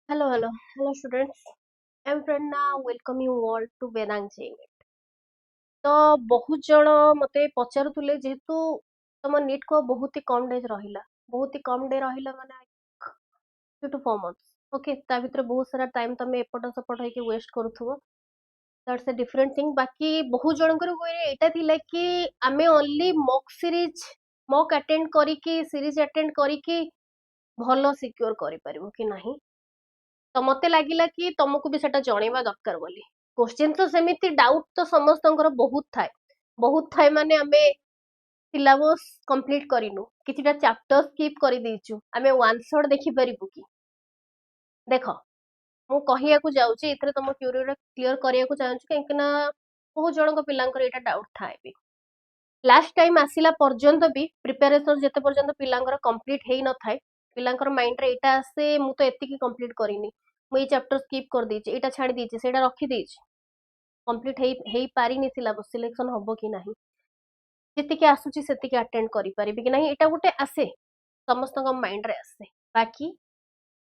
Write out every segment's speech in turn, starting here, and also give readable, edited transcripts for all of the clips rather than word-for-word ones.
Hello students. I'm Pranna. Welcome you all to Vedang Jain. ତ ବହୁତ ଜଣ ମତେ ପଚାରୁଥିଲେ ଯେହେତୁ ତମ ନିଟ୍ କୁ ବହୁତ ହି କମ ଡେଜ ରହିଲା ମାନେ 2 to 4 months ଓକେ ତା ଭିତରେ ବହୁତ ସାରା ଟାଇମ ତମେ ଏପଟ ସେପଟ ହେଇକି ୱେଷ୍ଟ କରୁଥିବ ଦ୍ୟାଟ୍ସ ଏ ଡିଫରେଣ୍ଟ ଥିଙ୍ଗ ବାକି ବହୁତ ଜଣଙ୍କର ଏଇଟା ଥିଲା କି ଆମେ ଓନ୍ଲି ମକ୍ ଆଟେଣ୍ଡ କରିକି ସିରିଜ ଆଟେଣ୍ଡ କରିକି ଭଲ ସିକ୍योर କରିପାରିବୁ କି ନାହିଁ ତ ମତେ ଲାଗିଲା କି ତମକୁ ବି ସେଟା ଜଣେଇବା ଦରକାର ବୋଲି क्वेश्चन तो सेमिति डाउट तो समस्तଙ୍କର बहुत थाए माने आमे सिलेबस कंप्लीट करिनु किछिटा चैप्टर स्किप करि देइछु आमे वन शॉट देखि परिबु कि देखो मु कहिया को जाउची इथरे तम क्लियर करिया को चाहछु किना बहुत जनक पिलांकर एटा डाउट थाए भी लास्ट टाइम आसिला पर्यंत भी प्रिपरेशन जते पर्यंत पिलांकर कंप्लीट हेई न थाए पिलांकर माइंड रे एटा आसे मु तो एतिकी कंप्लीट करिनी मु ए चैप्टर स्किप कर देइछि एटा छाडी देइछि सेटा रखि देइछि कंप्लीट हेई पारिनी सिलेबस सिलेक्शन हबो कि नाही जेतिके आसुची सेतिके अटेंड करि परिबि कि नाही एटा गुटे आसे समस्त माइंड रे आसे बाकी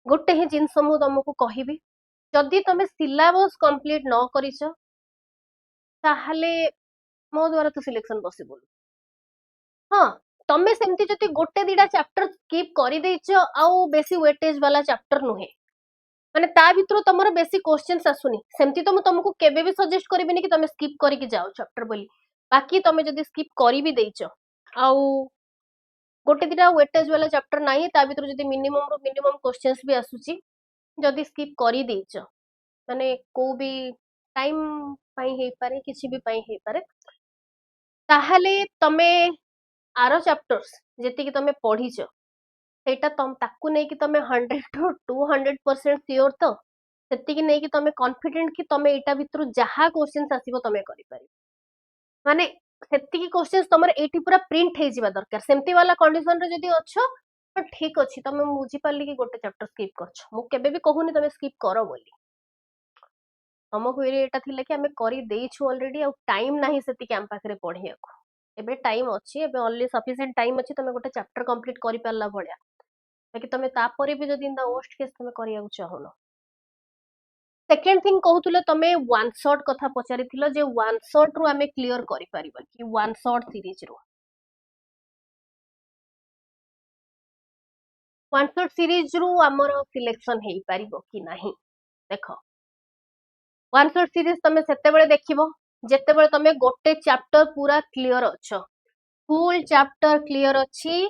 गोटे ही जिनस मु तुमको कहिबी जदि तमे सिलेबस कंप्लीट न करिछ ताहले मो द्वारा तो सिलेक्शन पॉसिबल हाँ तमे सेमती जति गोटे दिडा चैप्टर स्किप करि देइछ आउ बेसी वेटेज वाला चैप्टर नुहे माने ता भितरो तमरो बेसी क्वेश्चंस आसुनी सेमती तो मु तुमको केबे भी सजेस्ट करिबिनी कि तमे स्किप करिकि जाओ चैप्टर बोली बाकी तमे जदि स्किप करि भी देइछ आउ गोटे दिटा वेटेज वाला चैप्टर नाही ता भितरो जदि मिनिमम रो मिनिमम क्वेश्चंस भी आसुची जदि स्किप करि देइछ माने को भी टाइम पाई हे पारे किछि भी पाई हे पारे ताहले तमे आरो चैप्टर्स जेतिकी तमे पढिछ सेटा तम ताकू नै कि तमे 100 to 200% श्योर तो सेतिकी नै कि तमे कॉन्फिडेंट कि तमे एटा भितरु जहा क्वेश्चंस आसीबो तमे करि पारि माने सेतिकी क्वेश्चंस तमर एटी पूरा प्रिंट हे जिबा दरकार सेमती वाला कंडीशन रे जदी अछो तो ठीक अछि तमे बुझी पारली कि गोटे चैप्टर स्किप करछ मु केबे भी कहूनी तमे स्किप करो बोली तमको एटा थिला कि हमें करि देइछु ऑलरेडी आ टाइम नाही सेतिकी हम पाखरे पढिया को एबे टाइम अछि एबे ओनली सफिशिएंट टाइम अछि तमे गोटे चैप्टर कंप्लीट करि पारला भलिया बाकी तमे तापरे भी जदी इन द वर्स्ट केस तमे करिया को चाहलो सेकेंड थिंग कहूतले तमे वन शॉट कथा पचारिथिलो जे वन शॉट रु हमें क्लियर करि परिबा कि वन शॉट सीरीज रु वन शॉट सीरीज रु हमर सिलेक्शन हेई परिबो कि नाही देखो वन शॉट सीरीज तमे सेते बेले देखिबो जेते बेले तमे गोटे चैप्टर पूरा क्लियर अछो फुल चैप्टर क्लियर अछि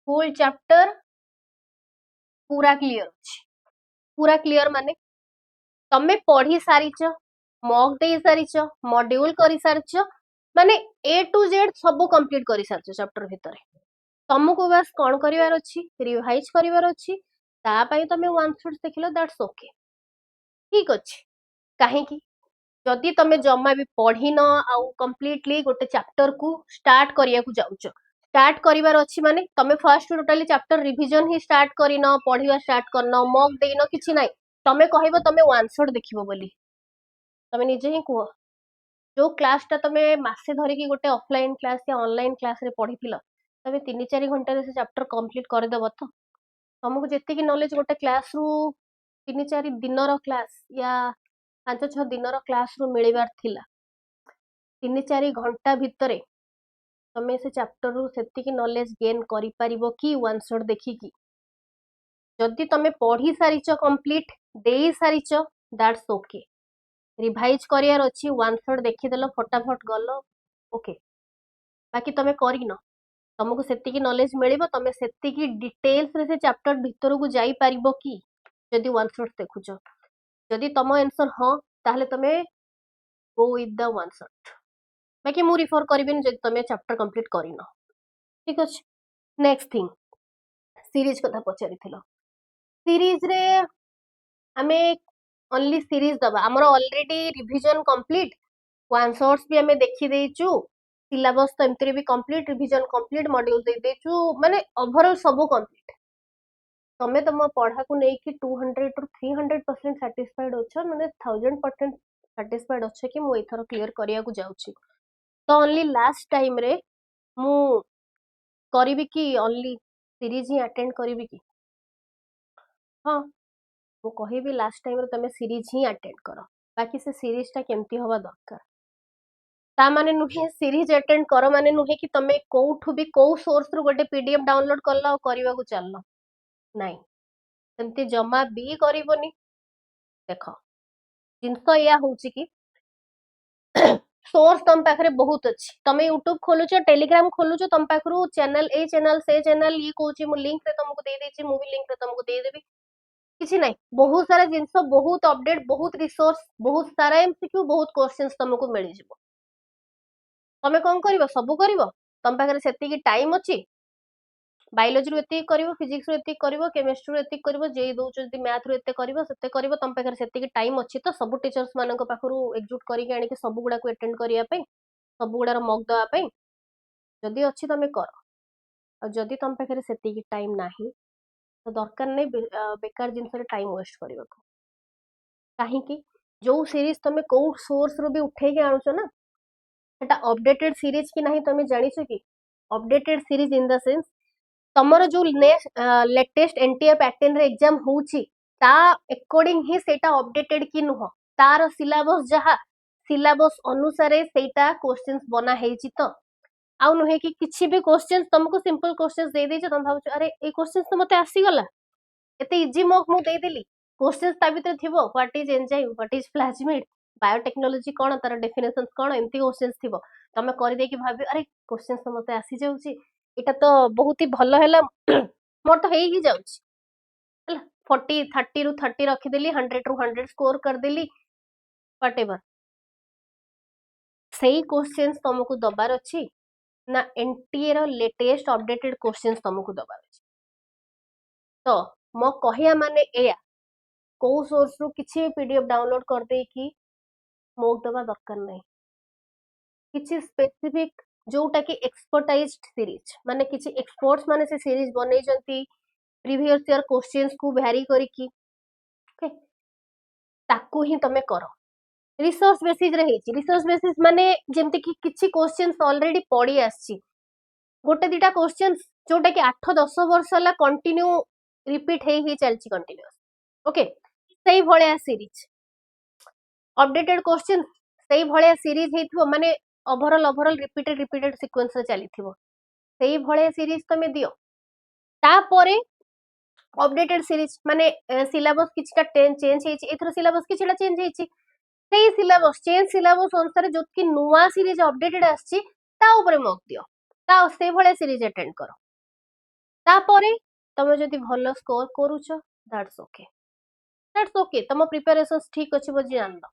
फुल चैप्टर पूरा क्लियर अछि पूरा क्लियर माने तमे पढ़ी सारिच मॉक दे सारिच मॉड्यूल करि सारिच माने ए टू जेड सब कंप्लीट करि सारिच चैप्टर भितरे तुमको बस कौन करिवार अछि रिवाइज करिवार अछि ता पई तमे वन शॉट देखिलो दैट्स ओके ठीक अछि काहे कि जदि तमे जम्मा भी पढ़ी न आउ कंप्लीटली गोटे चैप्टर को स्टार्ट करिया को जाउछ स्टार्ट करिवार अछि माने तमे फर्स्ट टोटली चैप्टर रिवीजन ही स्टार्ट करिन पढ़िवा स्टार्ट करन मॉक देइन किछि नाही तमे कहइबो तमे वन शॉट देखिबो बोली तमे निजे ही कुह जो क्लास ता तमे मासे धरि कि गोटे ऑफलाइन क्लास या ऑनलाइन क्लास रे पढ़िथिलो तमे 3-4 घंटा रे से चैप्टर कंप्लीट कर देबो तो तुमको जेतिकी नॉलेज गोटे क्लास रु 3-4 दिन रो क्लास या 5-6 दिन रो क्लास रु मिलिबार थिला 3-4 घंटा भितरे तमे से चैप्टर रु सेतिकी नॉलेज गेन करि परिबो कि वन शॉट देखिकी जदि तमे पढ़ी सारिच कंप्लीट देई सारिच दैट्स ओके रिवाइज करियार अछि वन शॉट देखि देलो फटाफट गलो ओके बाकी तमे करिनो तुमको सेतिकी नॉलेज मिलिबो तमे सेतिकी डिटेल्स रे से चैप्टर भितर को जाई परिबो कि जदि वन शॉट देखुछ जदि तम आंसर हां ताहले तमे go with the one shot बाकी मु रिफर करिबिन जदि तमे चैप्टर कंप्लीट करिनो ठीक अछि नेक्स्ट थिंग सीरीज कथा पचारिथिलो सीरीज रे हमें ओनली सीरीज दबा हमर already revision complete one shots भी हमें देखि देइचु सिलेबस तो एमतरे भी कंप्लीट रिवीजन कंप्लीट मॉड्यूल दे देइचु माने ओवरऑल सब कंप्लीट तमे तम पढ़ा को नै कि 200 to 300% सैटिस्फाइड अछ माने 1000% सैटिस्फाइड अछ कि मु एथर क्लियर करिया को जाउची तो ओनली लास्ट टाइम रे मु करिबि कि ओनली सीरीज ही अटेंड करिबि कि हाँ ମୁଁ କହିବି ଲାଷ୍ଟ ଟାଇମରେ ତମେ ସିରିଜ ହିଁ ଆଟେଣ୍ଡ କର, ବାକି ସେ ସିରିଜଟା କେମିତି ହବା ଦରକାର। ତା ମାନେ ନୁହେଁ ସିରିଜ ଆଟେଣ୍ଡ କର ମାନେ ନୁହେଁ କି ତମେ କୋଉଠୁ ବି କୋଉ ସୋର୍ସ ରୁ ଗୋଟେ ପିଡିଏଫ ଡାଉନଲୋଡ କଲ ଆଉ କରିବାକୁ ଚାଲ, ନାଇଁ ସେମିତି ଜମା ବି କରିବନି। ଦେଖ ଜିନିଷ ଏଇଆ ହଉଛି କି सोर्स तुम पाखरे बहुत अच्छी, तुम यूट्यूब खोलुच टेलीग्राम खोलुच तुम पाखरु चैनल ए चैनल से चैनल ये कहूँ मु लिंक रे तुमको दे देछि, मु भी लिंक रे तुमको दे देबी, किछि नहीं बहुत सारा जिंस बहुत अपडेट बहुत रिसोर्स बहुत सारा एमसीक्यू बहुत क्वेश्चंस तुमको मिल जिवो। तमे कोन करिवो सब करिवो, तुम पाखरे सेति की टाइम अछि, बायोलॉजी रो एति करिवो, फिजिक्स रो एति करिवो, केमिस्ट्री रो एति करिवो, जे दउछ जदी मैथ रो एति करिवो सेते करिवो, तुम पाखरे सेति की टाइम अछि तो सब टीचर्स मानन को पाखरु एकजुट करी के आनी के सब गुडा को अटेंड करिया पे सब गुडार मॉक दवा पे जदि अच्छी तुम कर, और जदि तुम पाखे से टाइम नाही तो दरकार नहीं बेकार जिनस टाइम वेस्ट करने को। कहीं जो सीरीज तुम कौ सोर्स रू भी उठे के आणुच ना सेटा अपडेटेड सीरीज कि नहीं तुम जानिछ कि updated series in the sense तमरो जो लेटेस्ट एनटीए पैटर्न रे एग्जाम होउची ता अकॉर्डिंग ही सेटा अपडेटेड कि नुह, तार सिलेबस जहा सिलेबस अनुसार सेटा क्वेश्चंस बना हेची तो आउ नुहे कि किसी भी क्वेश्चंस तुमको सिंपल क्वेश्चंस दे देछ तुम भाबुछ अरे ए क्वेश्चंस तो मते आसी गला एते इजी मॉक मु दे देली, क्वेश्चंस ता भीतर थिबो what is enzyme what is plasmid biotechnology कोन तार डेफिनेशंस कोन एमती क्वेश्चंस थिबो, तमे करि दे कि भाबी अरे क्वेश्चंस तो मते आसी जाउची एटा तो बहुत ही भलो हैला मोर तो हेई ही जाउची हैला 40 30 रु 30 रखी देली 100 रु 100 स्कोर कर देली व्हाटएवर सही क्वेश्चंस तुमको दबार अछि ना एनटीए रो लेटेस्ट अपडेटेड क्वेश्चंस तुमको दबार अछि। तो मो कहिया माने एया को सोर्स रू किछि पीडीएफ डाउनलोड कर दे कि मोक दबा दरकार नहीं, किछि स्पेसिफिक जोटा कि एक्सपर्टाइज्ड सीरीज माने किछि एक्सपर्ट्स माने से सीरीज बनै जंती प्रीवियस ईयर क्वेश्चंस को वैरी करी कि ओके ताकू ही तमे करो। रिसोर्स बेसिस रे हेची, रिसोर्स बेसिस माने जेमति कि किछि क्वेश्चंस ऑलरेडी पड़ी आछि गोटे दिटा क्वेश्चंस जोटा कि 8-10 वर्ष होला कंटिन्यू रिपीट हे चलची कंटिन्यूअस ओके सही भलिया सीरीज अपडेटेड क्वेश्चंस सही भलिया सीरीज हेथिबो माने ओवरऑल रिपीटेड सीक्वेंस रे चलीथिबो सही भलिया सीरीज तमे दियो तापरे अपडेटेड सीरीज माने सिलेबस किछटा चेंज हेची एथरो सिलेबस किछटा चेंज हेची सेही सिलेबस चेंज सिलेबस अनुसार जो कि नुवा सीरीज अपडेटेड आछि ता ऊपर मॉक दियो ता से भले सीरीज अटेंड करो तापरे तमे जदि भलो स्कोर करूछ दैट्स ओके तम प्रिपरेशंस ठीक अछि बजी जान लो।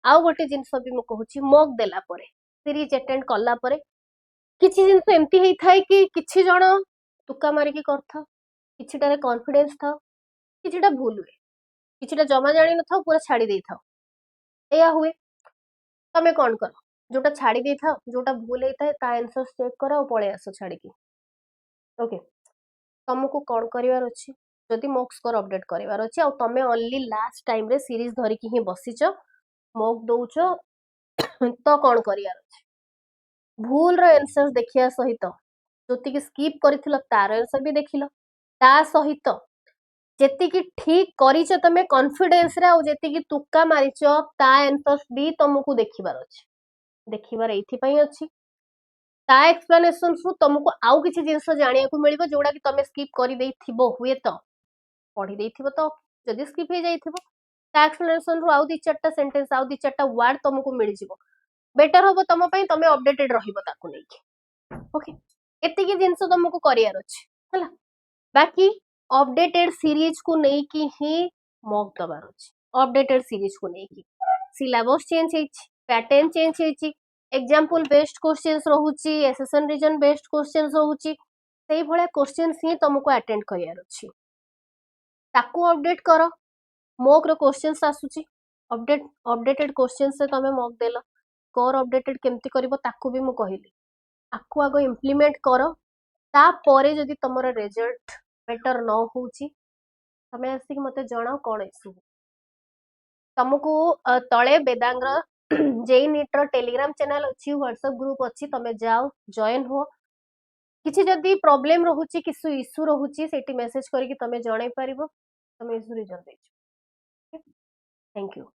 आउ गोटे जिंस भी मु कहूची मॉक देला परे सीरीज अटेंड कला परे किछि जिंस एमती हेई थाए कि किछि जण तुका मारी के करथा किछिटारे कॉन्फिडेंस था किछिटा भूल हुए किछिटा जमा जानि न था पूरा छाड़ी देई था एया हुए तमे कोन कर जोटा छाड़ी देई था जोटा भूल हेई थाए ता आंसर चेक करो और पळे आसो छाड़ी के ओके तुमको कौन करिवार अछि जदि मॉक स्कोर अपडेट करिवार अछि आ तमे ओनली लास्ट टाइम रे सीरीज धरि कि ही बसिच मॉक दउछ तो कौन करिवार अछि भूल रो आंसर देखिया सहित जोति कि स्किप करिथिलो तार आंसर भी देखिलो ता सहित जेति कि ठीक करिछ तमे कॉन्फिडेंस रे आ जेति कि तुक्का मारिछ ता आंसर भी तुमको देखिबार अछि देखिबार एथि पई अछि ता एक्सप्लेनेशन रु तुमको आउ किछि जिंस जानिया को मिलिबो जोडा कि तमे स्किप करि देथिबो हुए तो पढी देथिबो तो जदि स्किप हे जाइथिबो ता एक्सप्लेनेशन रु आउ 2-4टा सेंटेंस आउ 2-4टा वर्ड तुमको मिल जिवो बेटर होबो तम पई तमे अपडेटेड रहिबो ताकू नै ओके एति कि जिंस तुमको करियार अछि हला बाकी अपडेटेड सीरीज को नै कि ही मॉक दबार अछि अपडेटेड सीरीज को नै कि सिलेबस चेंज हेछि पैटर्न चेंज हेछि एग्जांपल बेस्ड क्वेश्चंस रहुची एसेशन रीजन बेस्ड क्वेश्चंस रहुची सेही भले क्वेश्चंस ही तुमको अटेंड करियार अछि ताकू अपडेट करो मॉक रो क्वेश्चंस आसुची अपडेटेड क्वेश्चंस से तमे मॉक देला स्कोर अपडेटेड केमती करबो ताकू भी मु कहिली आकू आगो इंप्लीमेंट करो ता परे जदि तमरो रिजल्ट बेटर न होउची तमे आसी मते जणाओ कोन इशू तुमको तळे वेदांग जेई नीट रो टेलीग्राम चैनल अछि व्हाट्सएप ग्रुप अछि तमे जाओ जॉइन हो किछि जदि प्रॉब्लम रहुची किछु इशू रहुची सेठी मेसेज करके तमे जणाई परिबो ତମେ ଏସବୁ ରିଜନ ଦେଇଛ। Thank you.